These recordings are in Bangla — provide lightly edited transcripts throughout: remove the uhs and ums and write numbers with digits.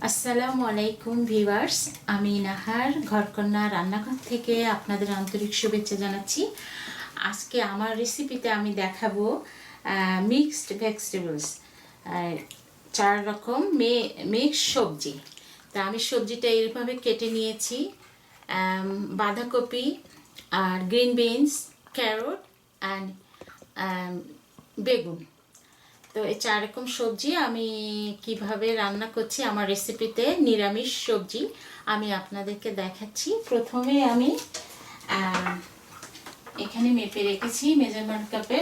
আসসালামু আলাইকুম ভিউয়ার্স, আমি নাহার ঘরকন্না রান্নাঘর থেকে আপনাদের আন্তরিক শুভেচ্ছা জানাচ্ছি। আজকে আমার রেসিপিতে আমি দেখাবো মিক্সড ভেজিটেবলস, 4 রকম মিক্স সবজি। তা আমি সবজিটা এইভাবে কেটে নিয়েছি, বাঁধাকপি আর গ্রিন বিনস, ক্যারট অ্যান্ড বেগুন। তো এই 4 রকম সবজি আমি কিভাবে রান্না করছি আমার রেসিপিতে, নিরামিষ সবজি আমি আপনাদেরকে দেখাচ্ছি। প্রথমে আমি এখানে মেপে রেখেছি মেজারমেন্ট কাপে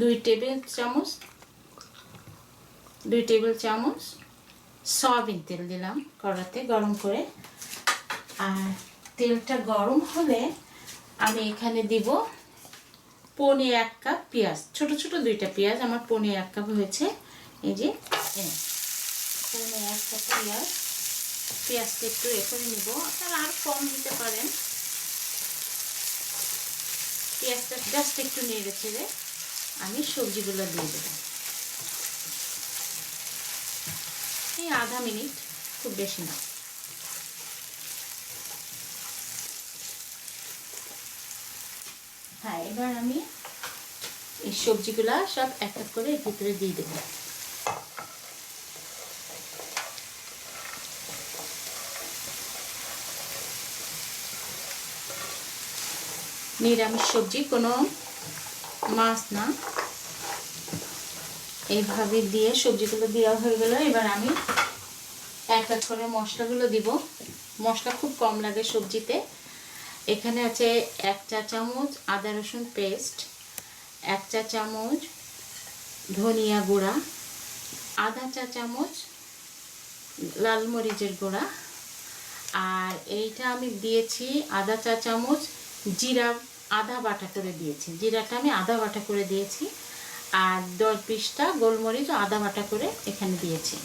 2 টেবিল চামচ সয়াবিন তেল দিলাম কড়াতে গরম করে। আর তেলটা গরম হলে আমি এখানে দিব 1.25 কাপ পেঁয়াজ, ছোট ছোট 2টা পেঁয়াজ, আমার 1.25 কাপ হয়েছে। এই যে 1.25 কাপ পেঁয়াজটা একটু করে নিব, আপনারা আর কম দিতে পারেন। পেঁয়াজটা জাস্ট একটু নেড়ে ছেড়ে আমি সবজিগুলো দিয়ে দেবো। এই আধা মিনিট, খুব বেশি না। হ্যাঁ, এবার আমি এই সবজিগুলা সব এক এক করে এর ভিতরে দিয়ে দেব। নিরামিষ সবজি, কোনো মাছ না। এইভাবে দিয়ে সবজিগুলো দেওয়া হয়ে গেল। এবার আমি এক এক করে মশলাগুলো দিব। মশলা খুব কম লাগে সবজিতে। এখানে আছে 1 চা চামচ আদা রসুন পেস্ট, 1 চা চামচ ধনিয়া গুঁড়া, আধা চা চামচ লাল মরিচের গুঁড়া, আর এইটা আমি দিয়েছি আধা চা চামচ জিরা, আধা বাটা করে দিয়েছি। জিরাটা আমি আধা বাটা করে দিয়েছি। আর 10-20টা গোলমরিচ আধা বাটা করে এখানে দিয়েছি,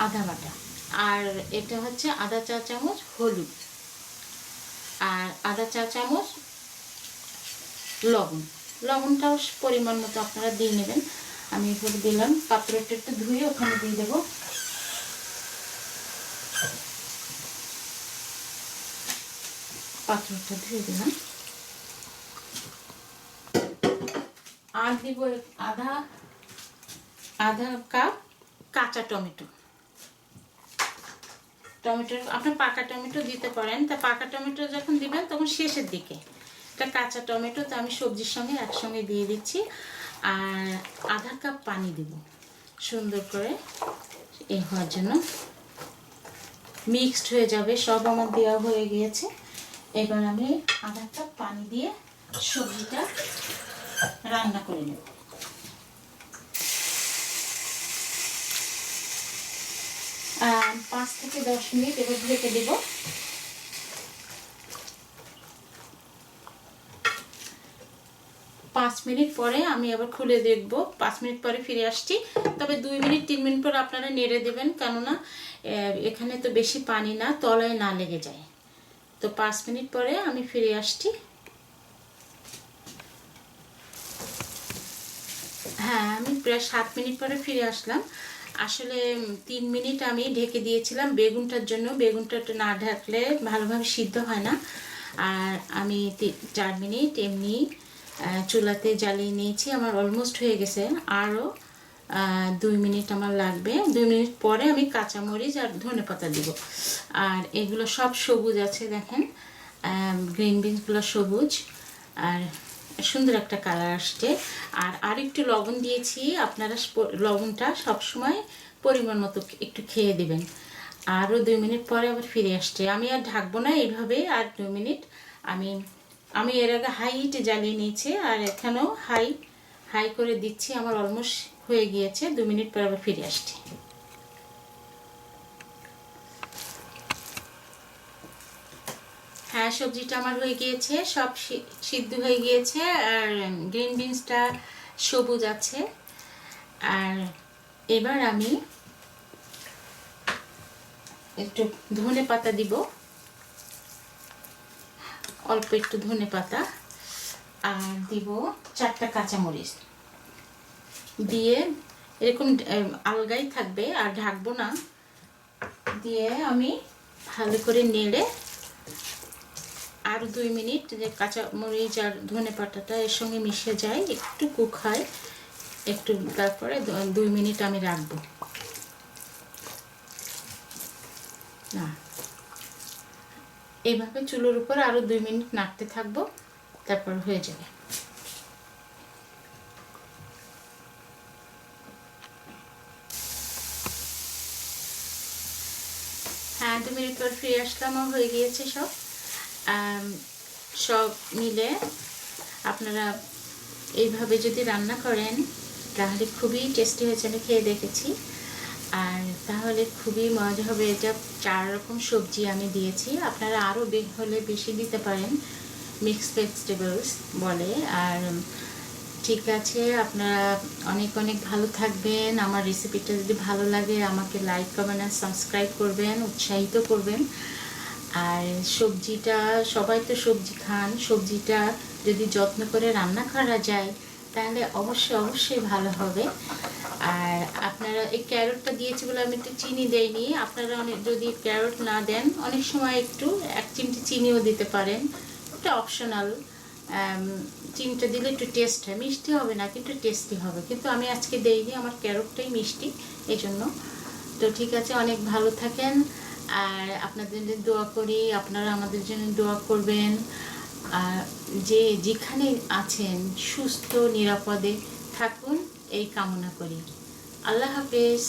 আধা বাটা। আর এটা হচ্ছে আধা চা চামচ হলুদ, আর আধা চা চামচ লবণ। লবণটাও পরিমাণ মতো আপনারা দিয়ে নেবেন। আমি এখানে দিলাম। পাত্রটা একটু ধুয়ে ওখানে দিয়ে দেবো। পাত্রটা ধুয়ে দিলাম। আর দিব আধা কাপ কাঁচা টমেটো। আপনি পাকা টমেটো দিতে পারেন। তা পাকা টমেটো যখন দিবেন তখন শেষের দিকে। এটা কাঁচা টমেটো, তো আমি সবজির সঙ্গে একসঙ্গে দিয়ে দিচ্ছি। আর আধা কাপ পানি দিব সুন্দর করে এই হওয়ার জন্য। মিক্সড হয়ে যাবে, সব আমার দেওয়া হয়ে গিয়েছে। এবার আমি আধা কাপ পানি দিয়ে সবজিটা রান্না করে নেব। 5 থেকে 10 মিনিট এবার ঢেকে দেব। 5 মিনিট পরে আমি আবার খুলে দেখব। 5 মিনিট পরে ফিরে আসছি। তবে 2 মিনিট 3 মিনিট পরে আপনারা নেড়ে দেবেন, কেননা এখানে তো বেশি পানি না, তলায় না লেগে যায়। তো 5 মিনিট পরে আমি ফিরে আসছি। হ্যাঁ, আমি প্রায় 7 মিনিট পরে ফিরে আসলাম। আসলে 3 মিনিট আমি ঢেকে দিয়েছিলাম বেগুনটার জন্য। বেগুনটা না ঢাকলে ভালোভাবে সিদ্ধ হয় না। আর আমি 4 মিনিট এমনি চুলাতে জ্বালিয়ে নিয়েছি। আমার অলমোস্ট হয়ে গেছে। আরও 2 মিনিট আমার লাগবে। 2 মিনিট পরে আমি কাঁচামরিচ আর ধনেপাতা দিব। আর এগুলো সব সবুজ আছে, দেখেন। গ্রিন বিনসগুলো সবুজ আর সুন্দর একটা কালার আসছে। আর আরেকটু লবণ দিয়েছি। আপনারা লবণটা সবসময় পরিমাণ মতো একটু খেয়ে দেবেন। আরও 2 মিনিট পরে আবার ফিরে আসছে। আমি আর ঢাকবো না, এইভাবে আর 2 মিনিট আমি এর আগে হাই হিটে জ্বালিয়ে নিয়েছি। আর এখানেও হাই করে দিচ্ছি। আমার অলমোস্ট হয়ে গিয়েছে। 2 মিনিট পর আবার ফিরে আসছি। হ্যাঁ, সবজিটা আমার হয়ে গিয়েছে, সব সিদ্ধ হয়ে গিয়েছে। আর গ্রিন বিনসটা সবুজ আছে। আর এবার আমি একটু ধনেপাতা দিব, অল্প একটু ধনেপাতা। আর দিব 4টা কাঁচামরিচ দিয়ে এরকম আলগাই থাকবে, আর ঢাকবো না। দিয়ে আমি ভালো করে নেড়ে আর 2 মিনিট যে কাঁচা মরিচ আর ধনে পাতাটা এর সঙ্গে মিশে যায়, একটু কুক হয় একটু, তারপরে 2 মিনিট আমি রাখবো। না, এইভাবে চুলোর উপর আরো 2 মিনিট নাড়তে থাকবো, তারপর হয়ে যাবে। হ্যাঁ, 2 মিনিট পর ফিরে আসলাম, হয়ে গিয়েছে সব। সব মিলে আপনারা এইভাবে যদি রান্না করেন তাহলে খুবই টেস্টি হয়েছে, আমি খেয়ে দেখেছি। আর তাহলে খুবই মজা হবে। এটা 4 রকম সবজি আমি দিয়েছি, আপনারা আরও হলে বেশি দিতে পারেন, মিক্সড ভেজিটেবলস বলে। আর ঠিক আছে, আপনারা অনেক অনেক ভালো থাকবেন। আমার রেসিপিটা যদি ভালো লাগে আমাকে লাইক কমেন্ট আর সাবস্ক্রাইব করবেন, উৎসাহিত করবেন। আর সবজিটা, সবাই তো সবজি খান, সবজিটা যদি যত্ন করে রান্না করা যায় তাহলে অবশ্যই অবশ্যই ভালো হবে। আর আপনারা এই ক্যারটটা দিয়েছি বলে আমি একটু চিনি দেইনি, আপনারা অনেক যদি ক্যারট না দেন অনেক সময় একটু 1 চিমটি চিনিও দিতে পারেন, এটা অপশনাল। চিনিটা দিলে একটু টেস্ট হয়, মিষ্টি হবে না কিন্তু টেস্টি হবে, কিন্তু আমি আজকে দেইনি, আমার ক্যারটটাই মিষ্টি এই জন্য। তো ঠিক আছে, অনেক ভালো থাকেন। আর আপনাদের জন্য দোয়া করি, আপনারা আমাদের জন্য দোয়া করবেন। আর যে যেখানে আছেন সুস্থ নিরাপদে থাকুন এই কামনা করি। আল্লাহ হাফেজ।